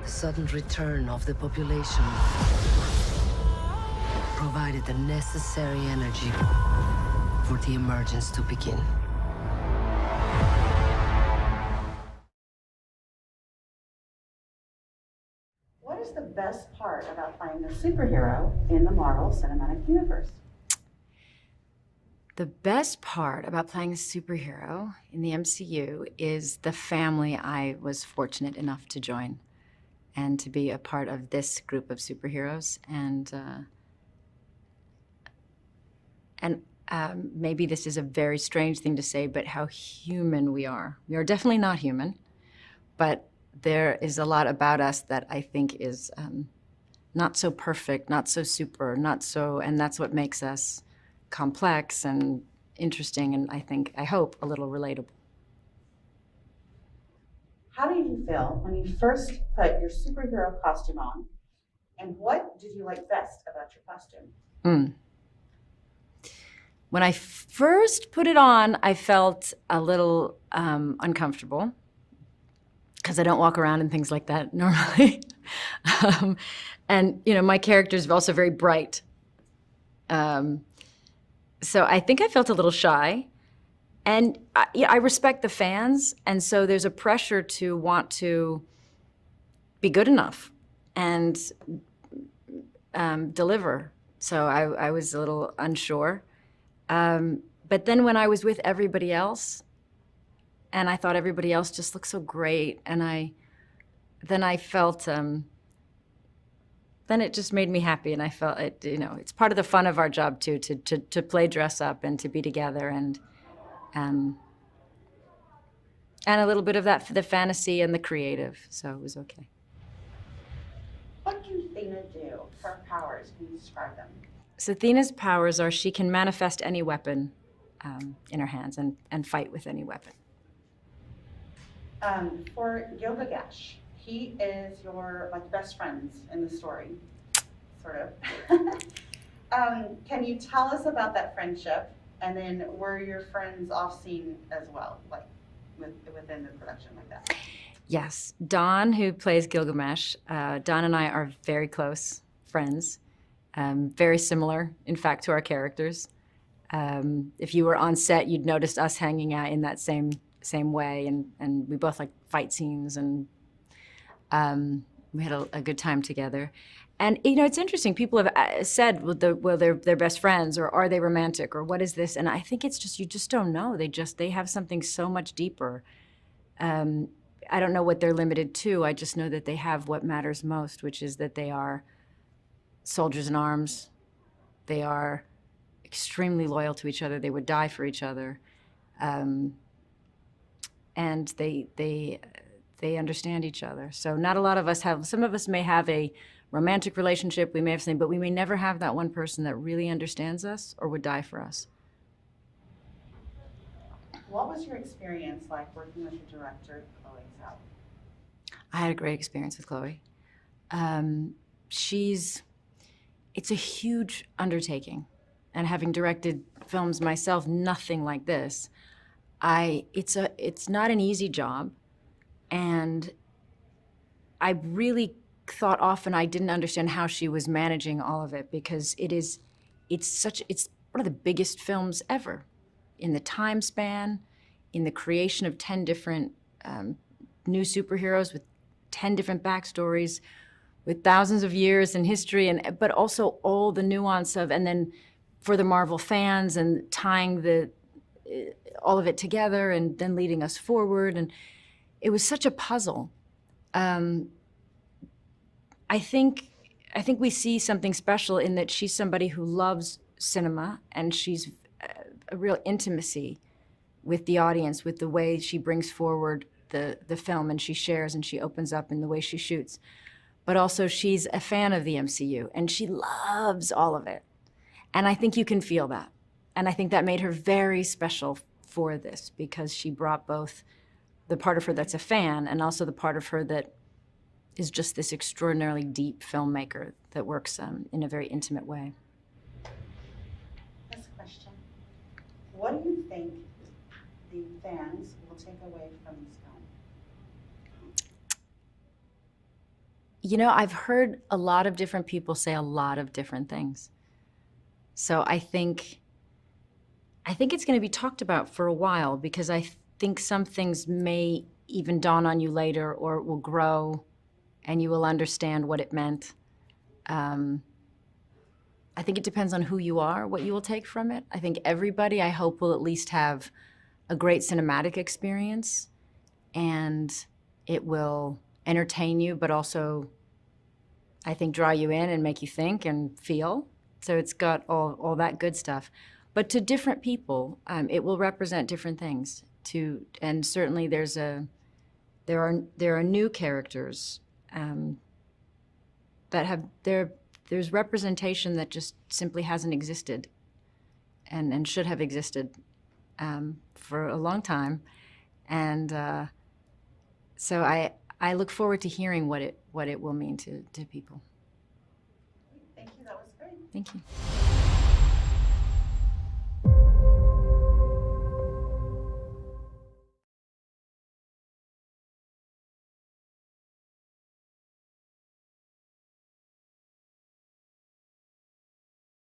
The sudden return of the population provided the necessary energy for the emergence to begin. What is the best part about playing a superhero in the Marvel Cinematic Universe? The best part about playing a superhero in the MCU is the family I was fortunate enough to join and to be a part of this group of superheroes. And maybe this is a very strange thing to say, but how human we are. We are definitely not human, but there is a lot about us that I think is not so perfect, not so super, and that's what makes us complex and interesting, and I hope, a little relatable. How did you feel when you first put your superhero costume on, and what did you like best about your costume? When I first put it on, I felt a little uncomfortable, because I don't walk around in things like that normally. And my character is also very bright. So I think I felt a little shy. And I respect the fans, and so there's a pressure to want to be good enough and deliver. So I was a little unsure. But then when I was with everybody else, and I thought everybody else just looked so great, and then I felt, then it just made me happy, and I felt it. It's part of the fun of our job too, to play dress up and to be together, and a little bit of that for the fantasy and the creative. So it was okay. What can Athena do? Her powers, can you describe them? So Athena's powers are she can manifest any weapon in her hands and fight with any weapon. For Gilgamesh, he is your best friends in the story, sort of. Can you tell us about that friendship? And then were your friends off scene as well, within the production like that? Yes, Dawn, who plays Gilgamesh, Dawn and I are very close friends, very similar, in fact, to our characters. If you were on set, you'd notice us hanging out in that same way, and we both like fight scenes, and we had a good time together. And it's interesting. People have said, well, they're best friends, or are they romantic, or what is this? And I think it's just you just don't know. They have something so much deeper. I don't know what they're limited to. I just know that they have what matters most, which is that they are soldiers in arms. They are extremely loyal to each other. They would die for each other, and they understand each other. So not a lot of us have. Some of us may have a romantic relationship, we may have something, but we may never have that one person that really understands us or would die for us. What was your experience like working with your director, Chloe Zhao? I had a great experience with Chloe. It's a huge undertaking, and having directed films myself, nothing like this, it's not an easy job, and I really thought often I didn't understand how she was managing all of it, because it's one of the biggest films ever, in the time span, in the creation of 10 different new superheroes with 10 different backstories, with thousands of years in history, but also all the nuance of, and then for the Marvel fans, and tying all of it together, and then leading us forward, and it was such a puzzle. I think we see something special in that she's somebody who loves cinema, and she's a real intimacy with the audience, with the way she brings forward the film, and she shares and she opens up in the way she shoots. But also she's a fan of the MCU, and she loves all of it. And I think you can feel that. And I think that made her very special for this, because she brought both the part of her that's a fan, and also the part of her that is just this extraordinarily deep filmmaker that works in a very intimate way. Next question. What do you think the fans will take away from this film? You know, I've heard a lot of different people say a lot of different things. So I think it's going to be talked about for a while, because I think some things may even dawn on you later, or it will grow and you will understand what it meant. I think it depends on who you are, what you will take from it. I think everybody, I hope, will at least have a great cinematic experience, and it will entertain you, but also, I think, draw you in and make you think and feel. So it's got all that good stuff. But to different people, it will represent different things. And certainly there are new characters that have there's representation that just simply hasn't existed, and should have existed for a long time. And so I look forward to hearing what it will mean to people. Thank you, that was great. Thank you.